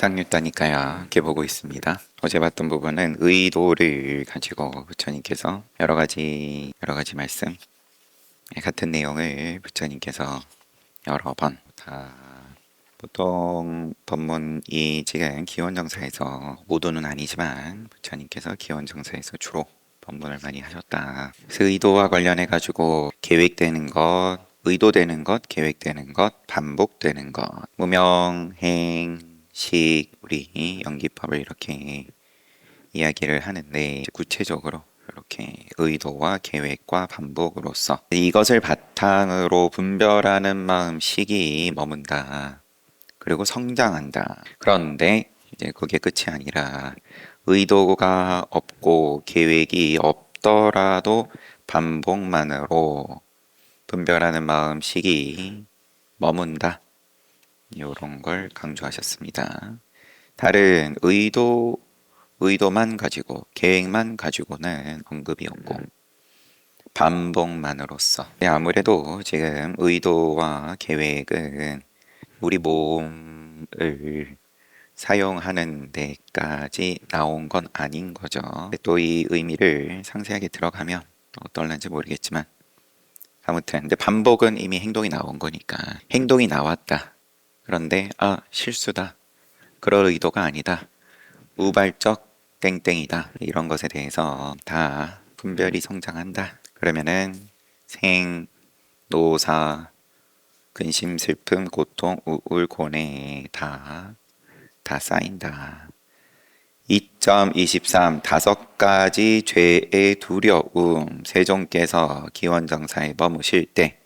쌍유따니까요. 이렇게 보고 있습니다. 어제 봤던 부분은 의도를 가지고 부처님께서 여러 가지 말씀 같은 내용을 부처님께서 여러 번 다 보통 법문이 지금 기원정사에서 모두는 아니지만 부처님께서 기원정사에서 주로 법문을 많이 하셨다. 그래서 의도와 관련해 가지고 계획되는 것, 의도되는 것, 계획되는 것, 반복되는 것, 무명행 식 우리 연기법을 이렇게 이야기를 하는데 구체적으로 이렇게 의도와 계획과 반복으로서 이것을 바탕으로 분별하는 마음식이 머문다. 그리고 성장한다. 그런데 이제 그게 끝이 아니라 의도가 없고 계획이 없더라도 반복만으로 분별하는 마음식이 머문다. 이런 걸 강조하셨습니다. 다른 의도만 가지고 계획만 가지고는 언급이 없고 반복만으로서 아무래도 지금 의도와 계획은 우리 몸을 사용하는 데까지 나온 건 아닌 거죠. 또 이 의미를 상세하게 들어가면 어떨는지 모르겠지만 아무튼 근데 반복은 이미 행동이 나온 거니까 행동이 나왔다. 그런데 실수다. 그럴 의도가 아니다. 우발적 땡땡이다. 이런 것에 대해서 다 분별이 성장한다. 그러면은 생, 노사, 근심, 슬픔, 고통, 우울, 고뇌 다 쌓인다. 2.23 다섯 가지 죄의 두려움 세종께서 기원정사에 머무실 때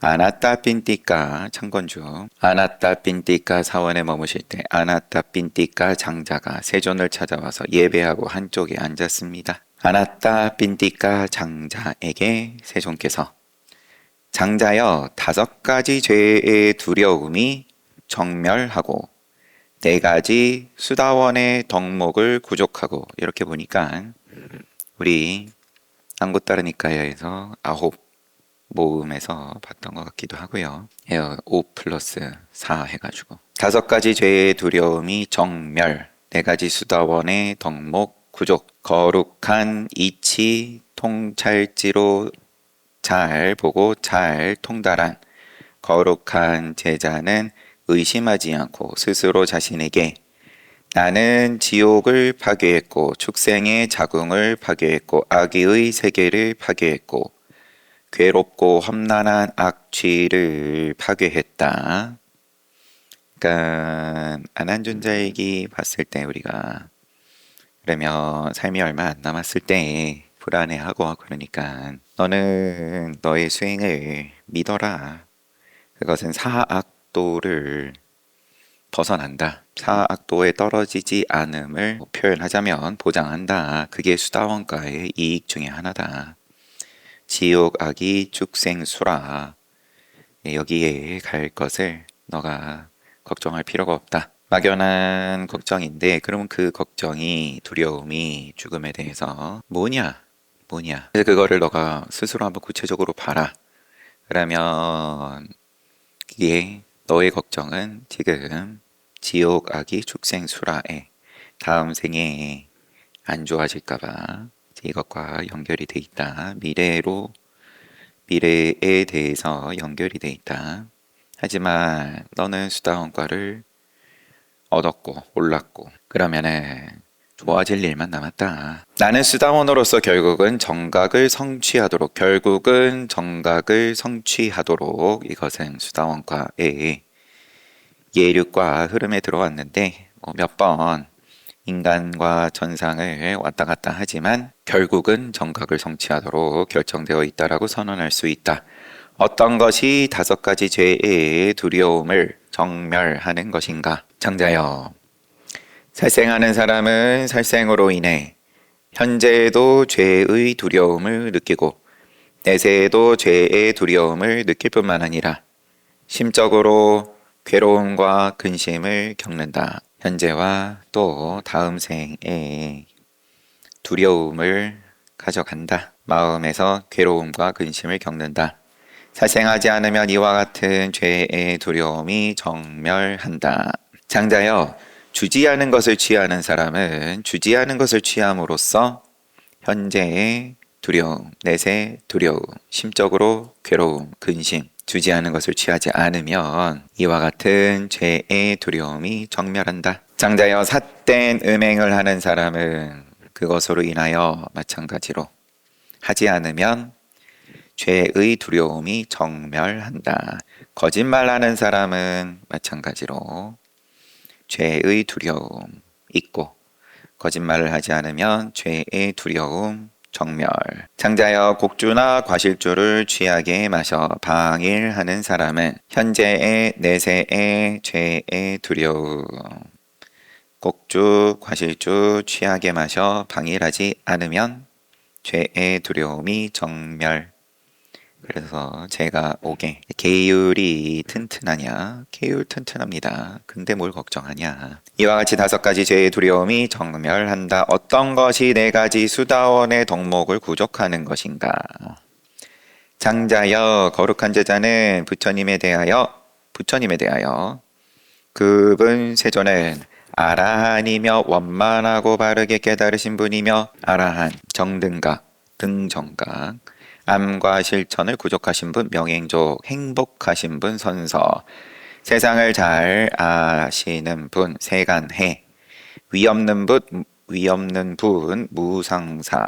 아나따 핀띠까 창건주 아나따 핀띠까 사원에 머무실 때 아나따 핀띠까 장자가 세존을 찾아와서 예배하고 한쪽에 앉았습니다. 아나따 핀띠까 장자에게 세존께서 장자여 다섯 가지 죄의 두려움이 정멸하고 네 가지 수다원의 덕목을 구족하고 이렇게 보니까 우리 안굿따르니까야에서 9 모음에서 봤던 것 같기도 하고요. 5 플러스 4 해가지고 다섯 가지 죄의 두려움이 정멸, 네 가지 수다원의 덕목, 구족, 거룩한 이치 통찰지로 잘 보고 잘 통달한 거룩한 제자는 의심하지 않고 스스로 자신에게 나는 지옥을 파괴했고 축생의 자궁을 파괴했고 악의의 세계를 파괴했고 괴롭고 험난한 악취를 파괴했다. 그러니까 안한존자에게 봤을 때 우리가 그러면 삶이 얼마 안 남았을 때 불안해하고 그러니까 너는 너의 수행을 믿어라. 그것은 사악도를 벗어난다. 사악도에 떨어지지 않음을 표현하자면 보장한다. 그게 수다원가의 이익 중에 하나다. 지옥, 악이, 축생, 수라 여기에 갈 것을 너가 걱정할 필요가 없다. 막연한 걱정인데 그러면 그 걱정이 두려움이 죽음에 대해서 뭐냐? 그래서 그거를 너가 스스로 한번 구체적으로 봐라. 그러면 그게 너의 걱정은 지금 지옥, 악이, 축생, 수라에 다음 생에 안 좋아질까봐 이것과 연결이 돼 있다. 미래에 대해서 연결이 돼 있다. 하지만 너는 수다원과를 얻었고 올랐고 그러면은 좋아질 일만 남았다. 나는 수다원으로서 결국은 정각을 성취하도록 이것은 수다원과의 예륙과 흐름에 들어왔는데 몇 번 인간과 천상을 왔다 갔다 하지만 결국은 정각을 성취하도록 결정되어 있다라고 선언할 수 있다. 어떤 것이 다섯 가지 죄의 두려움을 정멸하는 것인가? 장자여, 살생하는 사람은 살생으로 인해 현재에도 죄의 두려움을 느끼고 내세에도 죄의 두려움을 느낄 뿐만 아니라 심적으로 괴로움과 근심을 겪는다. 현재와 또 다음 생에 두려움을 가져간다. 마음에서 괴로움과 근심을 겪는다. 살생하지 않으면 이와 같은 죄의 두려움이 정멸한다. 장자여, 주지하는 것을 취하는 사람은 주지하는 것을 취함으로써 현재의 두려움, 내세 두려움, 심적으로 괴로움, 근심, 주지하는 것을 취하지 않으면 이와 같은 죄의 두려움이 정멸한다. 장자여 삿된 음행을 하는 사람은 그것으로 인하여 마찬가지로 하지 않으면 죄의 두려움이 정멸한다. 거짓말하는 사람은 마찬가지로 죄의 두려움 있고 거짓말을 하지 않으면 죄의 두려움 정멸. 장자여 곡주나 과실주를 취하게 마셔 방일하는 사람은 현재의 내세의 죄의 두려움. 곡주, 과실주 취하게 마셔 방일하지 않으면 죄의 두려움이 정멸. 그래서 제가 오게 계율이 튼튼하냐? 계율 튼튼합니다. 근데 뭘 걱정하냐? 이와 같이 5가지 죄의 두려움이 정멸한다. 어떤 것이 4가지 수다원의 덕목을 구족하는 것인가? 장자여 거룩한 제자는 부처님에 대하여 그분 세존은 아라한이며 원만하고 바르게 깨달으신 분이며 아라한 정등각 등정각 암과 실천을 구족하신 분, 명행족, 행복하신 분, 선서, 세상을 잘 아시는 분, 세간해, 위없는 분, 무상사,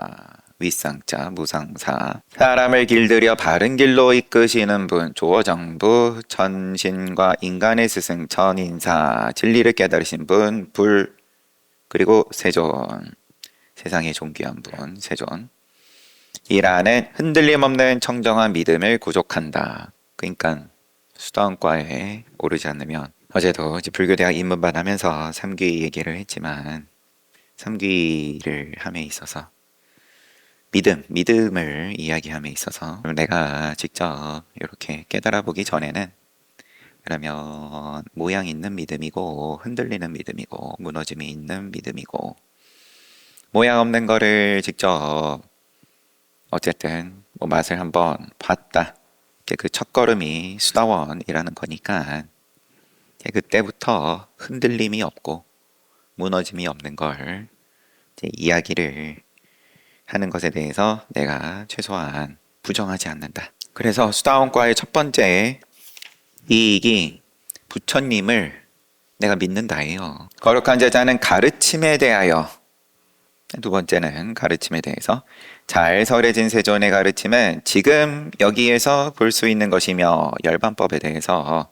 윗상자, 무상사, 사람을 길들여 바른 길로 이끄시는 분, 조어정부, 천신과 인간의 스승, 천인사, 진리를 깨달으신 분, 불, 그리고 세존, 세상에 존귀한 분, 세존. 이라는 흔들림 없는 청정한 믿음을 구족한다. 그러니까 수다원과에 오르지 않으면 어제도 이제 불교대학 입문반 하면서 삼귀 얘기를 했지만 삼귀를 함에 있어서 믿음을 이야기함에 있어서 내가 직접 이렇게 깨달아 보기 전에는 그러면 모양 있는 믿음이고 흔들리는 믿음이고 무너짐이 있는 믿음이고 모양 없는 거를 직접 어쨌든 뭐 맛을 한번 봤다. 그 첫걸음이 수다원이라는 거니까 그때부터 흔들림이 없고 무너짐이 없는 걸 이제 이야기를 하는 것에 대해서 내가 최소한 부정하지 않는다. 그래서 수다원과의 첫 번째 이익이 부처님을 내가 믿는다예요. 거룩한 제자는 가르침에 대하여, 두 번째는 가르침에 대해서 잘 설해진 세존의 가르침은 지금 여기에서 볼 수 있는 것이며 열반법에 대해서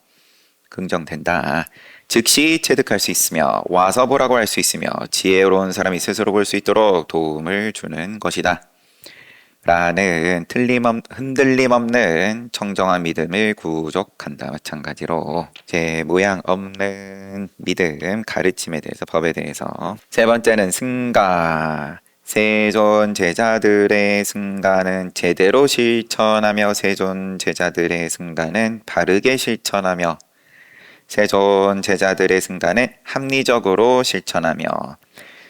긍정된다. 즉시 체득할 수 있으며 와서 보라고 할 수 있으며 지혜로운 사람이 스스로 볼 수 있도록 도움을 주는 것이다. 라는 흔들림 없는 청정한 믿음을 구족한다. 마찬가지로 제 모양 없는 믿음, 가르침에 대해서, 법에 대해서. 세 번째는 승가. 세존 제자들의 승가는 제대로 실천하며 세존 제자들의 승가는 바르게 실천하며 세존 제자들의 승가는 합리적으로 실천하며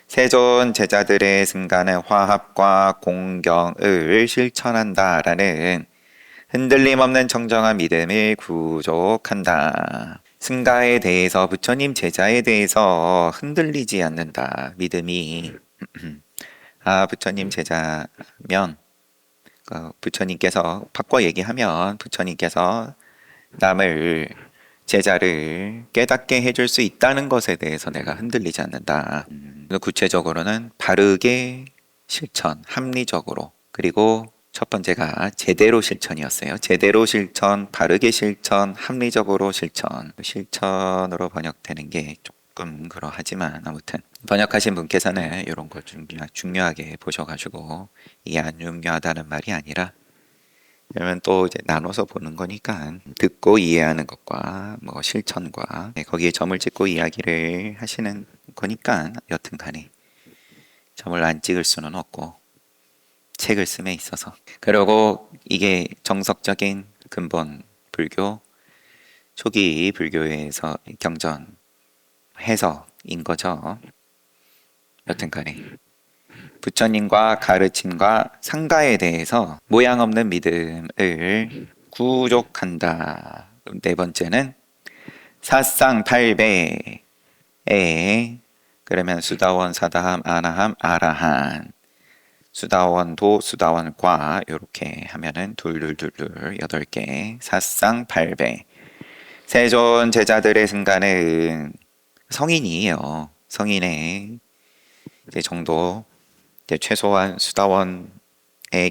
세존 제자들의 승가는 화합과 공경을 실천한다라는 흔들림 없는 청정한 믿음을 구족한다. 승가에 대해서 부처님 제자에 대해서 흔들리지 않는다. 믿음이 부처님 제자면 부처님께서 바꿔 얘기하면 부처님께서 남을 제자를 깨닫게 해줄 수 있다는 것에 대해서 내가 흔들리지 않는다. 구체적으로는 바르게 실천, 합리적으로. 그리고 첫 번째가 제대로 실천이었어요. 제대로 실천, 바르게 실천, 합리적으로 실천. 실천으로 번역되는 게 조금 그러하지만 아무튼 번역하신 분께서는 이런 걸 중요하게 보셔가지고 이게 안 중요하다는 말이 아니라 그러면 또 이제 나눠서 보는 거니까 듣고 이해하는 것과 뭐 실천과 거기에 점을 찍고 이야기를 하시는 거니까 여튼 간에 점을 안 찍을 수는 없고 책을 씀에 있어서 그리고 이게 정석적인 근본 불교 초기 불교에서 경전 해석인 거죠. 여튼 간에 부처님과 가르침과 상가에 대해서 모양 없는 믿음을 구족한다. 네 번째는 사상팔배 에 그러면 수다원, 사다함, 아나함, 아라한 수다원도, 수다원과 이렇게 하면은 둘둘둘둘 8개 사쌍팔배 세존 제자들의 승가는 성인이에요. 성인의 이제 정도 이제 최소한 수다원의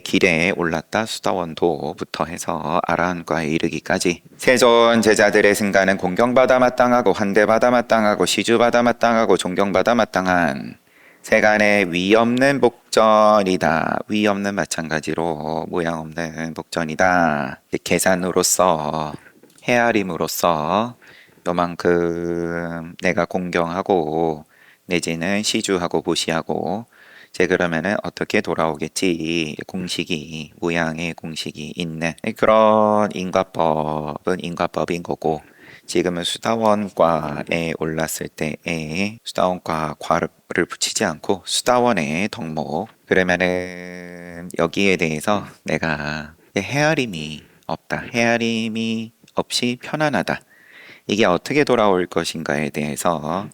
길에 올랐다 수다원도부터 해서 아라한과에 이르기까지 세존 제자들의 승가는 공경받아 마땅하고 환대받아 마땅하고 시주받아 마땅하고 존경받아 마땅한 세간의 위 없는 복전이다. 위 없는 마찬가지로 모양 없는 복전이다. 계산으로서 헤아림으로써 요만큼 내가 공경하고 내지는 시주하고 보시하고 제 그러면은 어떻게 돌아오겠지 공식이 모양의 공식이 있는 그런 인과법은 인과법인 거고 지금은 수다원과에 올랐을 때에 수다원과 과를 붙이지 않고 수다원의 덕목 그러면은 여기에 대해서 내가 헤아림이 없다. 헤아림이 없이 편안하다. 이게 어떻게 돌아올 것인가에 대해서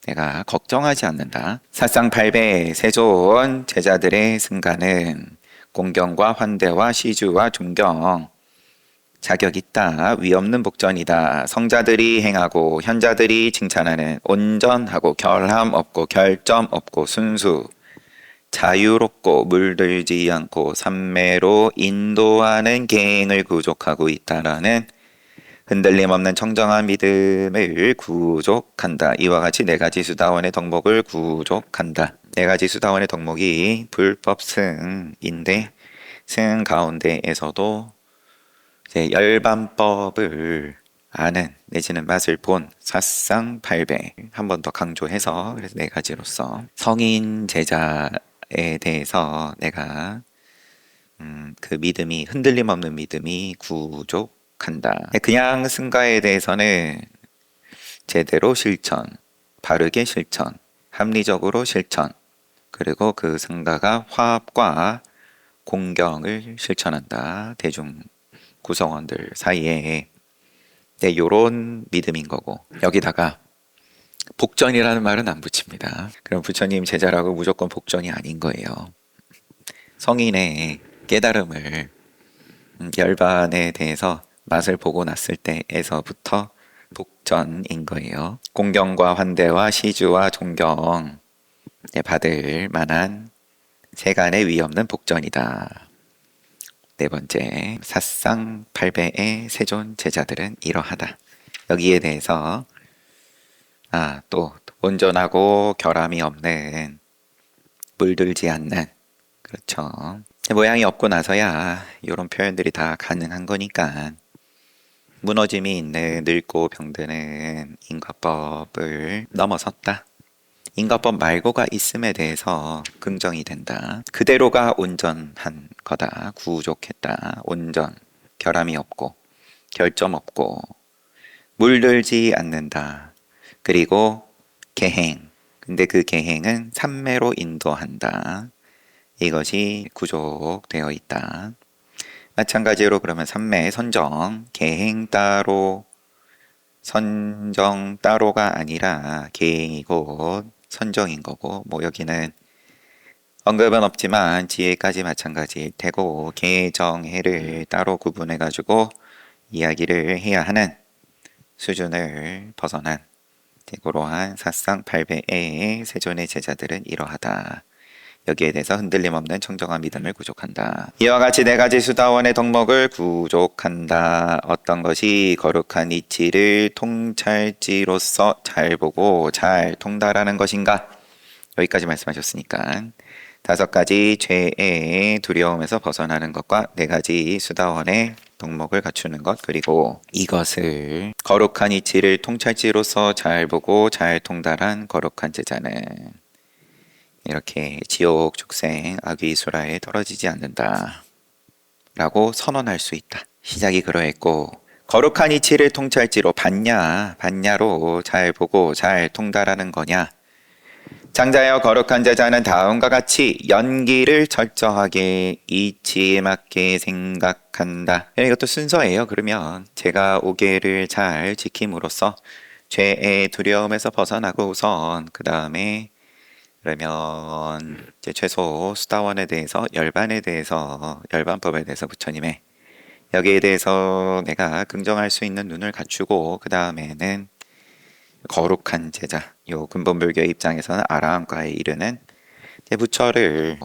내가 걱정하지 않는다. 사쌍팔배 세존 제자들의 승가는 공경과 환대와 시주와 존경 자격 있다. 위 없는 복전이다. 성자들이 행하고 현자들이 칭찬하는 온전하고 결함 없고 결점 없고 순수 자유롭고 물들지 않고 삼매로 인도하는 계행을 구족하고 있다라는 흔들림 없는 청정한 믿음을 구족한다. 이와 같이 네 가지 수다원의 덕목을 구족한다. 네 가지 수다원의 덕목이 불법 승인데 승 가운데에서도 이제 열반법을 아는 내지는 맛을 본 사쌍팔배 한 번 더 강조해서 그래서 네 가지로서 성인 제자에 대해서 내가 그 믿음이 흔들림 없는 믿음이 구족한다. 그냥 승가에 대해서는 제대로 실천, 바르게 실천, 합리적으로 실천, 그리고 그 승가가 화합과 공경을 실천한다. 대중 구성원들 사이에 요런 믿음인 거고 여기다가 복전이라는 말은 안 붙입니다. 그럼 부처님 제자라고 무조건 복전이 아닌 거예요. 성인의 깨달음을 열반에 대해서 맛을 보고 났을 때에서부터 복전인 거예요. 공경과 환대와 시주와 존경 받을 만한 세간의 위 없는 복전이다. 네 번째, 사쌍팔배의 세존 제자들은 이러하다. 여기에 대해서 또 온전하고 결함이 없는 물들지 않는 그렇죠. 모양이 없고 나서야 이런 표현들이 다 가능한 거니까 무너짐이 있는 늙고 병드는 인과법을 넘어섰다. 인과법 말고가 있음에 대해서 긍정이 된다. 그대로가 온전한 거다. 구족했다. 온전, 결함이 없고 결점 없고 물들지 않는다. 그리고 계행. 근데 그 계행은 삼매로 인도한다. 이것이 구족되어 있다. 마찬가지로 그러면 삼매 선정, 계행 따로, 선정 따로가 아니라 계행이고 선정인 거고 뭐 여기는 언급은 없지만 지혜까지 마찬가지일 테고 계정해를 따로 구분해 가지고 이야기를 해야 하는 수준을 벗어난 그러한 사쌍팔배의 세존의 제자들은 이러하다. 여기에 대해서 흔들림 없는 청정한 믿음을 구족한다. 이와 같이 네 가지 수다원의 덕목을 구족한다. 어떤 것이 거룩한 이치를 통찰지로서 잘 보고 잘 통달하는 것인가? 여기까지 말씀하셨으니까 5가지 죄의 두려움에서 벗어나는 것과 4가지 수다원의 덕목을 갖추는 것 그리고 이것을 거룩한 이치를 통찰지로서 잘 보고 잘 통달한 거룩한 제자는 이렇게 지옥 축생 아귀수라에 떨어지지 않는다 라고 선언할 수 있다. 시작이 그러했고 거룩한 이치를 통찰지로 반야로 잘 보고 잘 통달하는 거냐. 장자여 거룩한 제자는 다음과 같이 연기를 철저하게 이치에 맞게 생각한다. 이것도 순서예요. 그러면 제가 오계를 잘 지킴으로써 죄의 두려움에서 벗어나고 우선 그 다음에 그러면 이제 최소 수다원에 대해서 열반법에 대해서 부처님의 여기에 대해서 내가 긍정할 수 있는 눈을 갖추고 그 다음에는 거룩한 제자 요 근본불교의 입장에서는 아라한과에 이르는 이제 부처를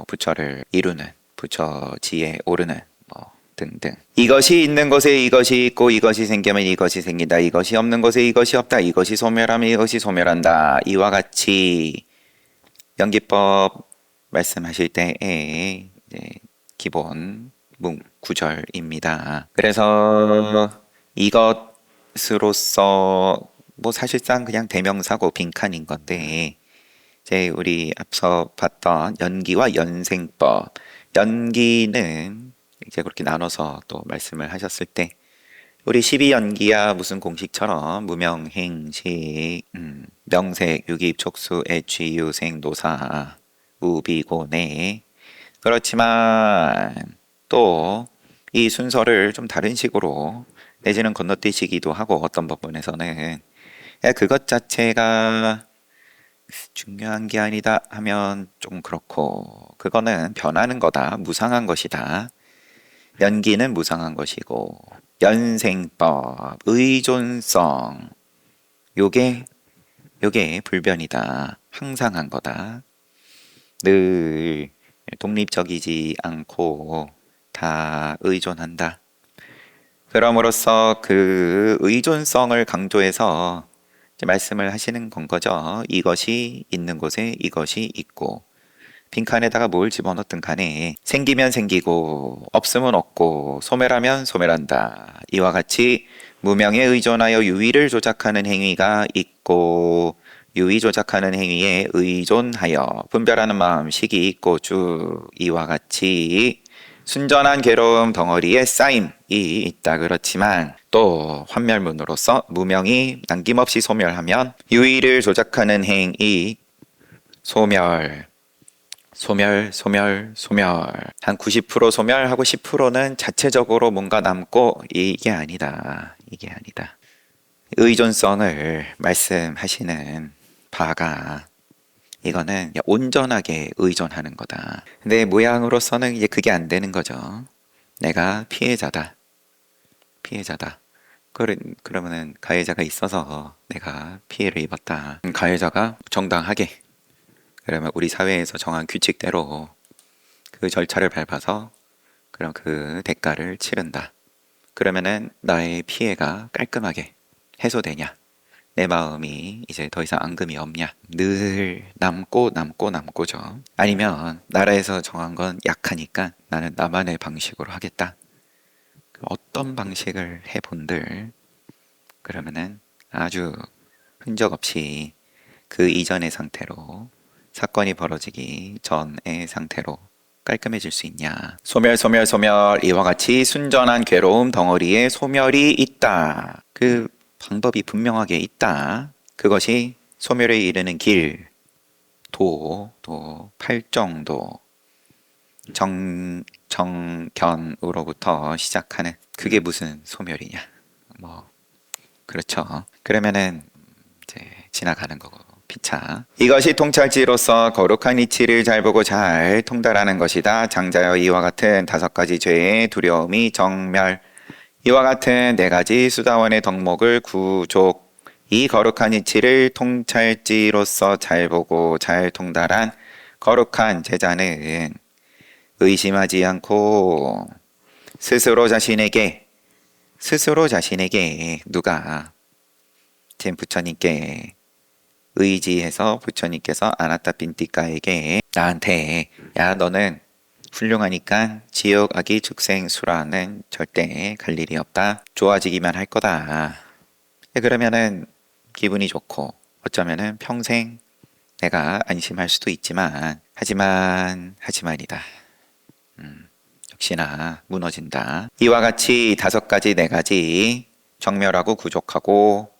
이루는 부처지에 오르는 뭐 등등 이것이 있는 곳에 이것이 있고 이것이 생기면 이것이 생긴다 이것이 없는 곳에 이것이 없다 이것이 소멸하면 이것이 소멸한다 이와 같이 연기법 말씀하실 때의 이제 기본 구절입니다. 그래서 이것으로서 뭐 사실상 그냥 대명사고 빈칸인 건데 이제 우리 앞서 봤던 연기와 연생법 연기는 이제 그렇게 나눠서 또 말씀을 하셨을 때 우리 12연기야 무슨 공식처럼 무명행식 명색 유기입 촉수 애취 유생 노사 우비고내 그렇지만 또 이 순서를 좀 다른 식으로 내지는 건너뛰시기도 하고 어떤 부분에서는 그것 자체가 중요한 게 아니다 하면 좀 그렇고 그거는 변하는 거다 무상한 것이다 연기는 무상한 것이고 연생법 의존성 요게 불변이다 항상한 거다 늘 독립적이지 않고 다 의존한다 그럼으로써 그 의존성을 강조해서 이제 말씀을 하시는 건 거죠 이것이 있는 곳에 이것이 있고 빈칸에다가 뭘 집어넣든 간에 생기면 생기고 없으면 없고 소멸하면 소멸한다 이와 같이 무명에 의존하여 유의를 조작하는 행위가 있고 유의 조작하는 행위에 의존하여 분별하는 마음식이 있고 쭉 이와 같이 순전한 괴로움 덩어리에 쌓임이 있다 그렇지만 또 환멸문으로서 무명이 남김없이 소멸하면 유의를 조작하는 행위 소멸 한 90% 소멸하고 10%는 자체적으로 뭔가 남고 이게 아니다 의존성을 말씀하시는 바가 이거는 온전하게 의존하는 거다 근데 모양으로서는 이제 그게 안 되는 거죠 내가 피해자다 그러면은 가해자가 있어서 내가 피해를 입었다 가해자가 정당하게 그러면 우리 사회에서 정한 규칙대로 그 절차를 밟아서 그럼 그 대가를 치른다 그러면은 나의 피해가 깔끔하게 해소되냐 내 마음이 이제 더 이상 앙금이 없냐 늘 남고죠 아니면 나라에서 정한 건 약하니까 나는 나만의 방식으로 하겠다 어떤 방식을 해본들 그러면은 아주 흔적 없이 그 이전의 상태로 사건이 벌어지기 전의 상태로 깔끔해질 수 있냐 소멸 이와 같이 순전한 괴로움 덩어리에 소멸이 있다 그 방법이 분명하게 있다 그것이 소멸에 이르는 길 팔정도 정견으로부터 시작하는 그게 무슨 소멸이냐 뭐 그렇죠 그러면은 이제 지나가는 거고 피차 이것이 통찰지로서 거룩한 이치를 잘 보고 잘 통달하는 것이다 장자여 이와 같은 5가지 죄의 두려움이 정멸 이와 같은 4가지 수다원의 덕목을 구족 이 거룩한 이치를 통찰지로서 잘 보고 잘 통달한 거룩한 제자는 의심하지 않고 스스로 자신에게 누가 지금 부처님께 의지해서 부처님께서 아나타 빈티카에게 나한테 야 너는 훌륭하니까 지옥 아기 축생수라는 절대 갈 일이 없다 좋아지기만 할 거다 그러면은 기분이 좋고 어쩌면은 평생 내가 안심할 수도 있지만 하지만이다 역시나 무너진다 이와 같이 5가지 4가지 정멸하고 구족하고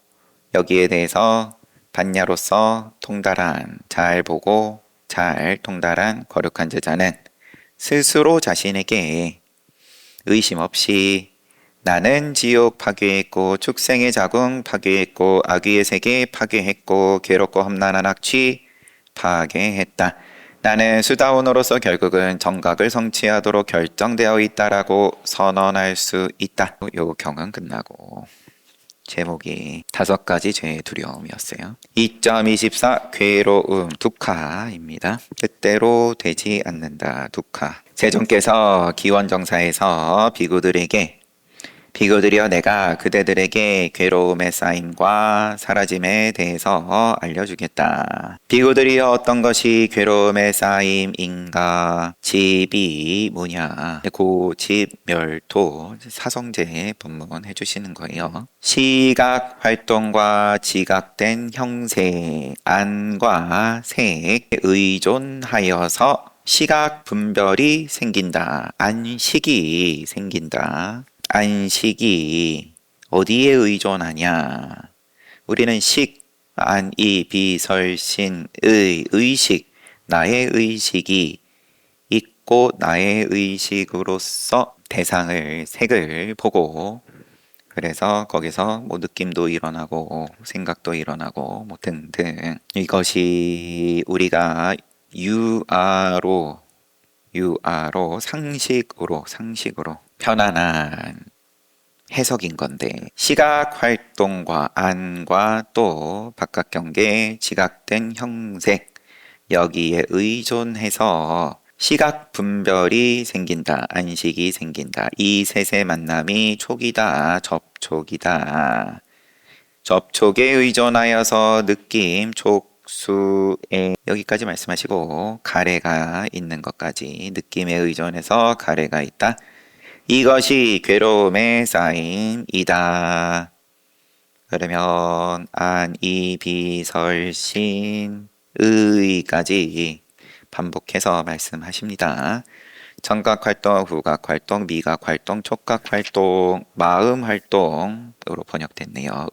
여기에 대해서 반야로서 통달한 잘 보고 잘 통달한 거룩한 제자는 스스로 자신에게 의심 없이 나는 지옥 파괴했고 축생의 자궁 파괴했고 아귀의 세계 파괴했고 괴롭고 험난한 악취 파괴했다. 나는 수다원으로서 결국은 정각을 성취하도록 결정되어 있다라고 선언할 수 있다. 요 경은 끝나고 제목이 5가지 죄의 두려움이었어요. 2.24 괴로움 두카입니다. 뜻대로 되지 않는다 두카. 세존께서 기원정사에서 비구들이여 내가 그대들에게 괴로움의 쌓임과 사라짐에 대해서 알려주겠다. 비구들이여 어떤 것이 괴로움의 쌓임인가? 집이 뭐냐? 고집 멸토 사성제 본문 해주시는 거예요. 시각 활동과 지각된 형세 안과 색 의존하여서 시각 분별이 생긴다. 안식이 생긴다. 안식이 어디에 의존하냐? 우리는 식, 안, 이, 비, 설, 신, 의식, 나의 의식이 있고 나의 의식으로서 대상을, 색을 보고 그래서 거기서 뭐 느낌도 일어나고 생각도 일어나고 뭐 등등 이것이 우리가 유아로 상식으로 편안한 해석인 건데 시각 활동과 안과 또 바깥 경계 지각된 형색 여기에 의존해서 시각 분별이 생긴다. 안식이 생긴다. 이 셋의 만남이 촉이다. 접촉이다. 접촉에 의존하여서 느낌, 촉수에 여기까지 말씀하시고 가래가 있는 것까지 느낌에 의존해서 가래가 있다. 이것이 괴로움의 쌓임이다. 그러면 안, 이, 비, 설, 신, 의까지 반복해서 말씀하십니다. 청각 활동, 후각 활동, 미각 활동, 촉각 활동, 마음 활동으로 번역됐네요.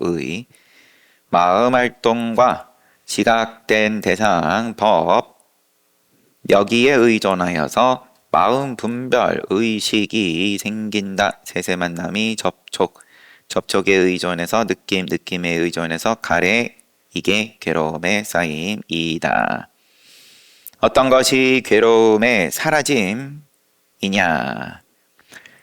마음 활동과 지각된 대상, 법 여기에 의존하여서 마음 분별, 의식이 생긴다. 셋의 만남이 접촉에 의존해서 느낌에 의존해서 가래, 이게 괴로움의 쌓임이다. 어떤 것이 괴로움의 사라짐이냐?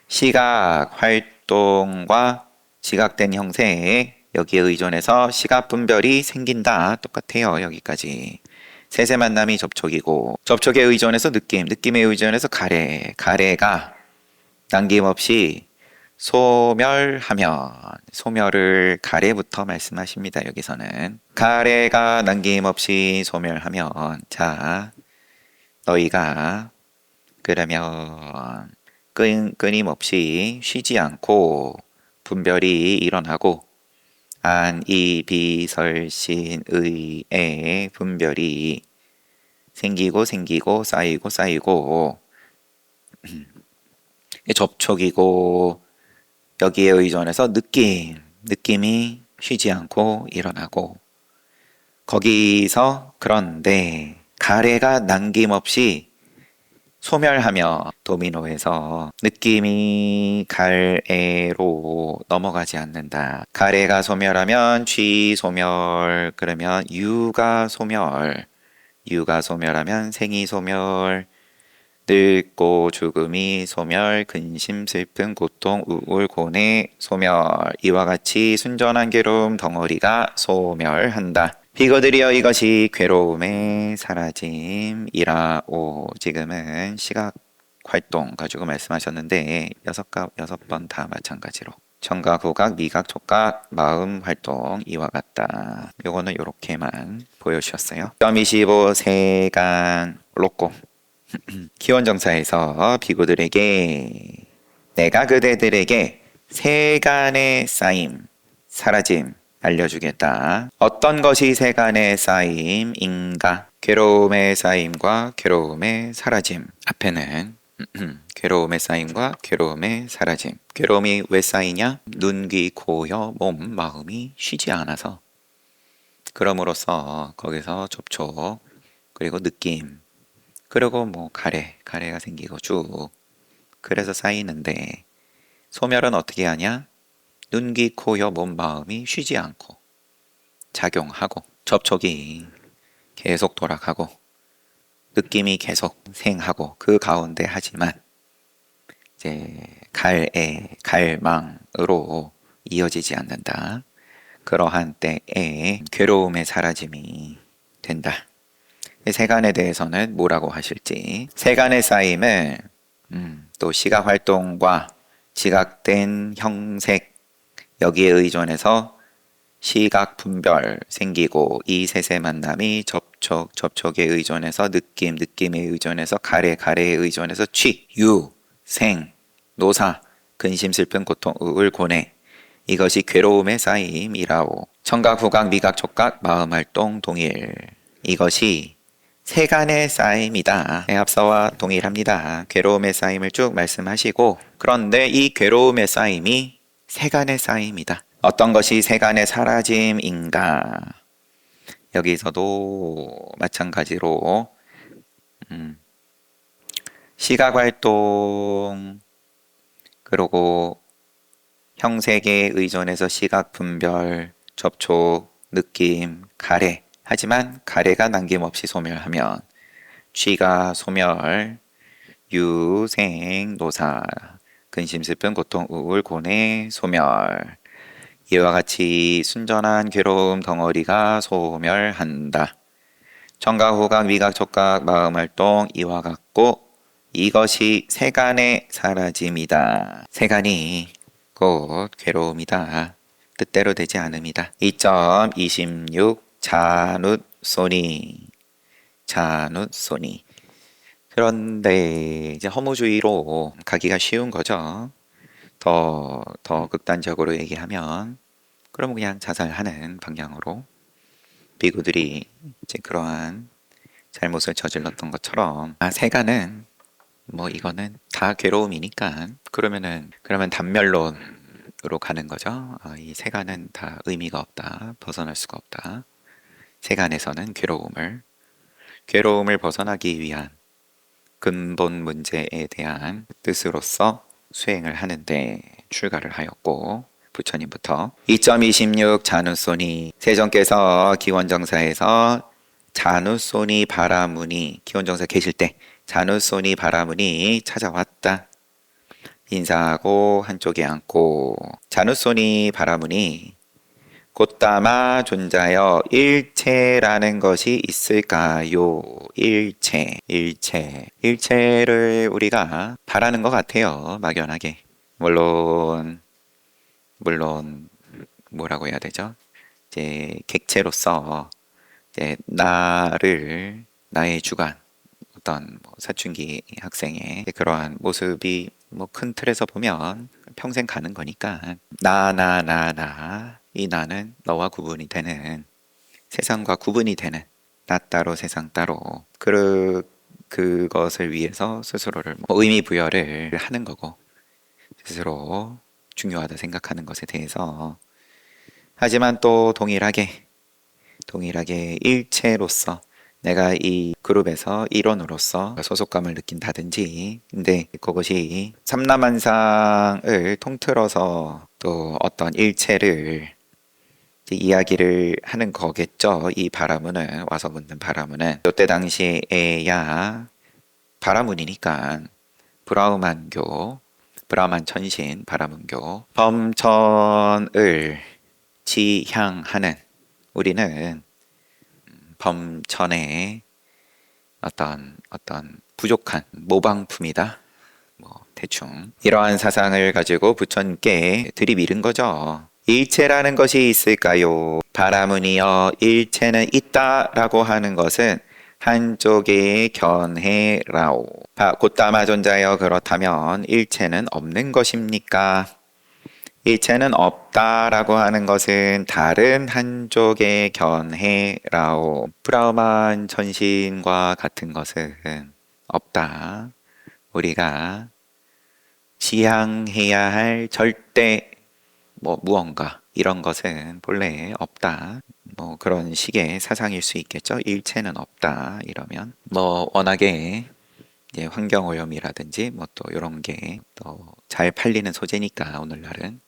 시각, 활동과 지각된 형태, 여기에 의존해서 시각 분별이 생긴다. 똑같아요. 여기까지. 셋의 만남이 접촉이고 접촉에 의존해서 느낌에 의존해서 가래가 남김없이 소멸하면 소멸을 가래부터 말씀하십니다. 여기서는 가래가 남김없이 소멸하면 자 너희가 그러면 끊임없이 쉬지 않고 분별이 일어나고 안, 이, 비, 설, 신, 의의 분별이 생기고 쌓이고 접촉이고 여기에 의존해서 느낌이 쉬지 않고 일어나고 거기서 그런데 가래가 남김없이 소멸하며 도미노에서 느낌이 가래로 넘어가지 않는다. 가래가 소멸하면 쥐 소멸, 그러면 유가 소멸하면 생이 소멸, 늙고 죽음이 소멸, 근심, 슬픔, 고통, 우울, 고뇌 소멸. 이와 같이 순전한 괴로움 덩어리가 소멸한다. 비거들이여 이것이 괴로움의 사라짐이라오. 지금은 시각 활동 가지고 말씀하셨는데 6번 다 마찬가지로 청각, 후각, 미각, 촉각, 마음 활동 이와 같다. 요거는 이렇게만 보여주셨어요. 25 세간 로꼬 기원정사에서 비구들에게 내가 그대들에게 세간의 쌓임, 사라짐 알려주겠다. 어떤 것이 세간의 쌓임인가? 괴로움의 쌓임과 괴로움의 사라짐. 앞에는 괴로움의 쌓임과 괴로움의 사라짐. 괴로움이 왜 쌓이냐? 눈, 귀, 코, 혀, 몸, 마음이 쉬지 않아서 그럼으로써 거기서 접촉 그리고 느낌 그리고 뭐 가래가 생기고 쭉 그래서 쌓이는데 소멸은 어떻게 하냐? 눈, 귀, 코, 혀, 몸, 마음이 쉬지 않고 작용하고 접촉이 계속 돌아가고 느낌이 계속 생하고 그 가운데 하지만 이제 갈망으로 이어지지 않는다. 그러한 때에 괴로움의 사라짐이 된다. 세간에 대해서는 뭐라고 하실지. 세간의 쌓임은 또 시각 활동과 지각된 형색 여기에 의존해서 시각 분별 생기고 이 셋의 만남이 접촉에 의존해서 느낌, 느낌에 의존해서 가래에 의존해서 취, 유, 생, 노사, 근심, 슬픔, 고통, 우울, 고뇌 이것이 괴로움의 쌓임이라오. 청각, 후각, 미각, 촉각, 마음 활동 동일 이것이 세간의 쌓임이다. 앞서와 동일합니다. 괴로움의 쌓임을 쭉 말씀하시고 그런데 이 괴로움의 쌓임이 세간의 쌓임이다. 어떤 것이 세간의 사라짐인가? 여기서도 마찬가지로 시각활동 그리고 형색에 의존해서 시각 분별, 접촉, 느낌, 가래 하지만 가래가 남김없이 소멸하면 취가 소멸, 유생, 노사, 근심, 슬픔, 고통, 우울, 고뇌, 소멸 이와 같이 순전한 괴로움 덩어리가 소멸한다. 청각, 후각, 미각, 촉각, 마음 활동 이와 같고 이것이 세간의 사라짐이다. 세간이 곧 괴로움이다. 뜻대로 되지 않음이다. 2.26 자눕소니 그런데 이제 허무주의로 가기가 쉬운 거죠. 더 극단적으로 얘기하면 그러면 그냥 자살하는 방향으로 비구들이 이제 그러한 잘못을 저질렀던 것처럼 세간은 뭐 이거는 다 괴로움이니까 그러면 단멸론으로 가는 거죠. 이 세간은 다 의미가 없다. 벗어날 수가 없다. 세간에서는 괴로움을 벗어나기 위한 근본 문제에 대한 뜻으로서 수행을 하는데 출가를 하였고 부처님부터 2.26 자누소니 세존께서 기원정사에서 자누소니 바라문이 기원정사 계실 때 자누소니 바라문이 찾아왔다. 인사하고 한쪽에 앉고 자누소니 바라문이 곧다마 존자여 일체라는 것이 있을까요? 일체를 우리가 바라는 것 같아요. 막연하게. 물론 뭐라고 해야 되죠? 이제 객체로서 이제 나의 주관 어떤 사춘기 학생의 그러한 모습이 큰 틀에서 보면 평생 가는 거니까 이 나는 너와 구분이 되는 세상과 구분이 되는 나 따로 세상 따로 그것을 위해서 스스로를 의미 부여를 하는 거고 스스로 중요하다 생각하는 것에 대해서 하지만 또 동일하게 일체로서 내가 이 그룹에서 일원으로서 소속감을 느낀다든지 근데 그것이 삼라만상을 통틀어서 또 어떤 일체를 이야기를 하는 거겠죠. 이 바라문은 와서 묻는 바라문은 이때 당시에야 바라문이니까 브라만 천신 바라문교 범천을 지향하는 우리는 범천의 어떤 부족한 모방품이다. 대충 이러한 사상을 가지고 부처님께 들이밀은 거죠. 일체라는 것이 있을까요? 바라문이여 일체는 있다라고 하는 것은 한쪽의 견해라오. 곧다마 존자여 그렇다면 일체는 없는 것입니까? 일체는 없다라고 하는 것은 다른 한쪽의 견해라오. 브라흐만 천신과 같은 것은 없다. 우리가 지향해야 할 절대 무언가 이런 것은 본래 없다. 그런 식의 사상일 수 있겠죠. 일체는 없다 이러면 워낙에 이제 환경오염이라든지 뭐 또 이런 게 또 잘 팔리는 소재니까 오늘날은.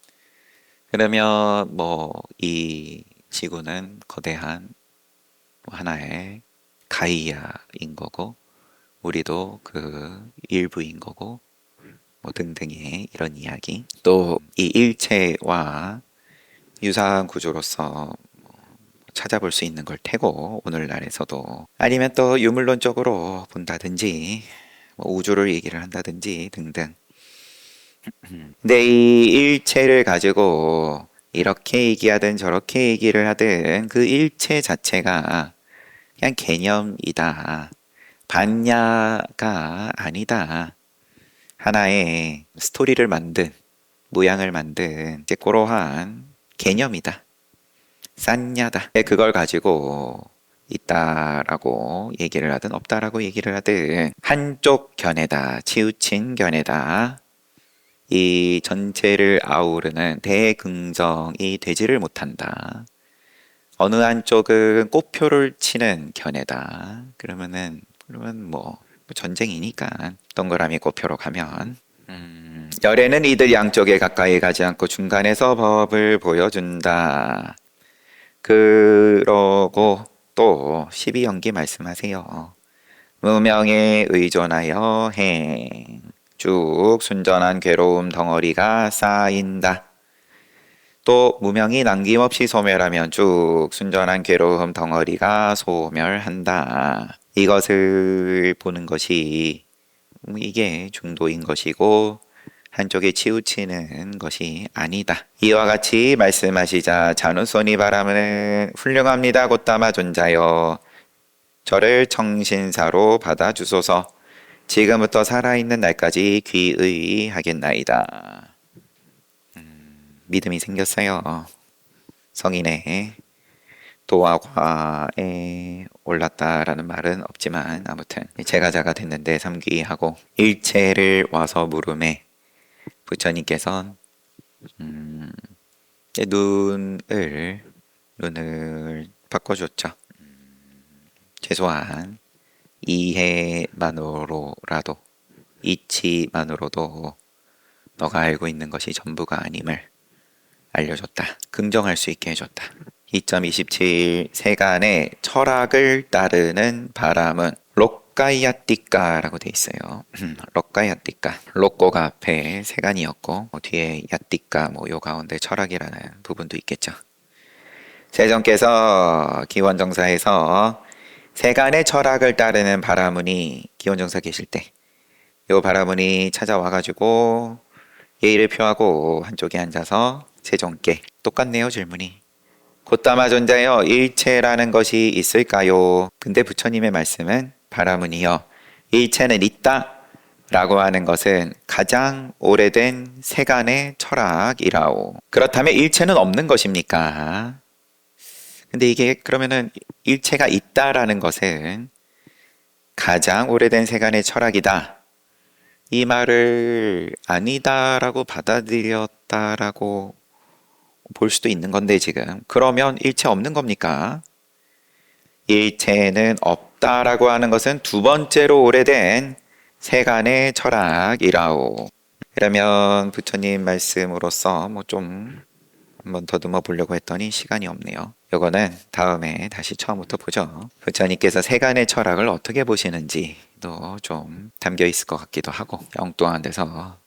그러면 뭐 이 지구는 거대한 하나의 가이아인 거고 우리도 그 일부인 거고 뭐 등등의 이런 이야기. 또 이 일체와 유사한 구조로서 찾아볼 수 있는 걸 테고 오늘날에서도 아니면 또 유물론적으로 본다든지 뭐 우주를 얘기를 한다든지 등등. 근데 이 일체를 가지고 이렇게 얘기하든 저렇게 얘기를 하든 그 일체 자체가 그냥 개념이다. 반야가 아니다. 하나의 스토리를 만든, 모양을 만든 이제 그러한 개념이다. 싼냐다. 그걸 가지고 있다라고 얘기를 하든 없다라고 얘기를 하든 한쪽 견해다. 치우친 견해다. 이 전체를 아우르는 대긍정이 되지를 못한다. 어느 한쪽은 꽃표를 치는 견해다. 그러면 뭐 전쟁이니까 동그라미 꽃표로 가면 열애는 이들 양쪽에 가까이 가지 않고 중간에서 법을 보여준다. 그러고 또 12연기 말씀하세요. 무명에 의존하여 행. 쭉 순전한 괴로움 덩어리가 쌓인다. 또 무명이 남김없이 소멸하면 쭉 순전한 괴로움 덩어리가 소멸한다. 이것을 보는 것이 이게 중도인 것이고 한쪽에 치우치는 것이 아니다. 이와 같이 말씀하시자 자누소니 바람은 훌륭합니다. 곧담아 존자여 저를 청신사로 받아주소서. 지금부터 살아있는 날까지 귀의하겠나이다. 믿음이 생겼어요. 성인의 도화과에 올랐다라는 말은 없지만 아무튼 제가자가 됐는데 삼귀하고 일체를 와서 물음에 부처님께서는 눈을 바꿔줬죠. 최소한 이해만으로라도 이치만으로도 너가 알고 있는 것이 전부가 아님을 알려줬다. 긍정할 수 있게 해줬다. 2.27 세간의 철학을 따르는 바람은 록가야띠까라고 돼 있어요. 록가야띠까. 록고가 앞에 세간이었고 뒤에 야띠까 요 가운데 철학이라는 부분도 있겠죠. 세존께서 기원정사에서 세간의 철학을 따르는 바라문이 기원정사 계실 때 요 바라문이 찾아와가지고 예의를 표하고 한쪽에 앉아서 세존께 똑같네요 질문이. 곧담아 존자여 일체라는 것이 있을까요? 근데 부처님의 말씀은 바라문이여 일체는 있다 라고 하는 것은 가장 오래된 세간의 철학이라오. 그렇다면 일체는 없는 것입니까? 근데 이게 그러면은 일체가 있다라는 것은 가장 오래된 세간의 철학이다. 이 말을 아니다라고 받아들였다라고 볼 수도 있는 건데 지금 그러면 일체 없는 겁니까? 일체는 없다라고 하는 것은 두 번째로 오래된 세간의 철학이라오. 그러면 부처님 말씀으로서 뭐 좀 한번 더듬어 보려고 했더니 시간이 없네요. 요거는 다음에 다시 처음부터 보죠. 부처님께서 세간의 철학을 어떻게 보시는지도 좀 담겨 있을 것 같기도 하고 엉뚱한 데서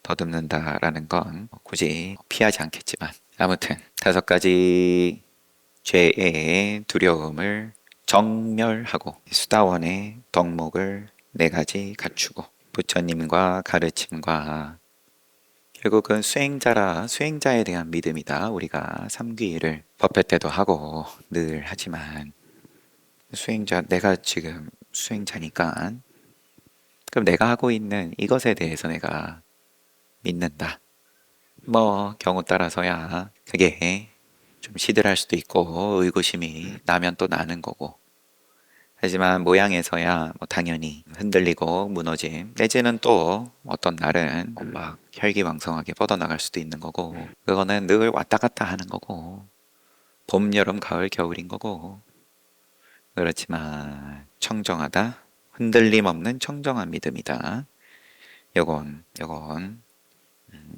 더듬는다라는 건 굳이 피하지 않겠지만 아무튼 5가지 죄의 두려움을 정멸하고 수다원의 덕목을 4가지 갖추고 부처님과 가르침과 결국은 수행자에 대한 믿음이다. 우리가 삼귀를 법회 때도 하고 늘 하지만 내가 지금 수행자니까 그럼 내가 하고 있는 이것에 대해서 내가 믿는다. 뭐 경우 따라서야 그게 좀 시들할 수도 있고 의구심이 나면 또 나는 거고 하지만 모양에서야 뭐 당연히 흔들리고 무너짐 내지는 또 어떤 날은 막 혈기왕성하게 뻗어나갈 수도 있는 거고 그거는 늘 왔다 갔다 하는 거고 봄, 여름, 가을, 겨울인 거고 그렇지만 청정하다 흔들림 없는 청정한 믿음이다. 요건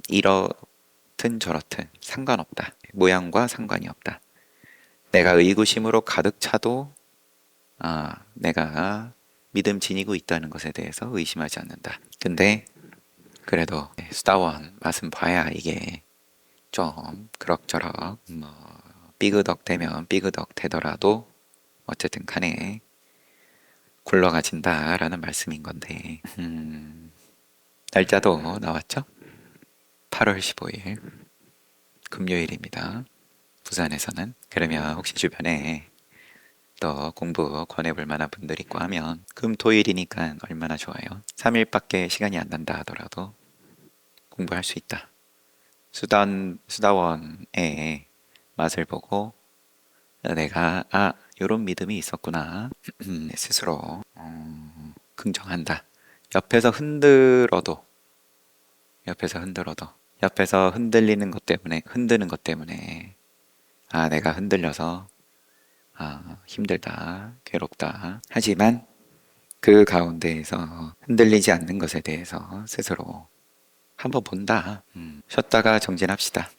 이렇든 저렇든 상관없다. 모양과 상관이 없다. 내가 의구심으로 가득 차도 내가 믿음 지니고 있다는 것에 대해서 의심하지 않는다. 근데 그래도 수다원 맛은 봐야 이게 좀 그럭저럭 삐그덕 되면 삐그덕 되더라도 어쨌든 간에 굴러가진다라는 말씀인 건데 날짜도 나왔죠? 8월 15일 금요일입니다. 부산에서는. 그러면 혹시 주변에 또 공부 권해볼 만한 분들 있고 하면 금토일이니까 얼마나 좋아요. 3일밖에 시간이 안 난다 하더라도 공부할 수 있다. 수다원의 맛을 보고 내가 요런 믿음이 있었구나 스스로 긍정한다. 옆에서 흔들어도 옆에서 흔들리는 것 때문에 흔드는 것 때문에 내가 흔들려서 힘들다 괴롭다 하지만 그 가운데에서 흔들리지 않는 것에 대해서 스스로 한번 본다. 쉬었다가 정진합시다.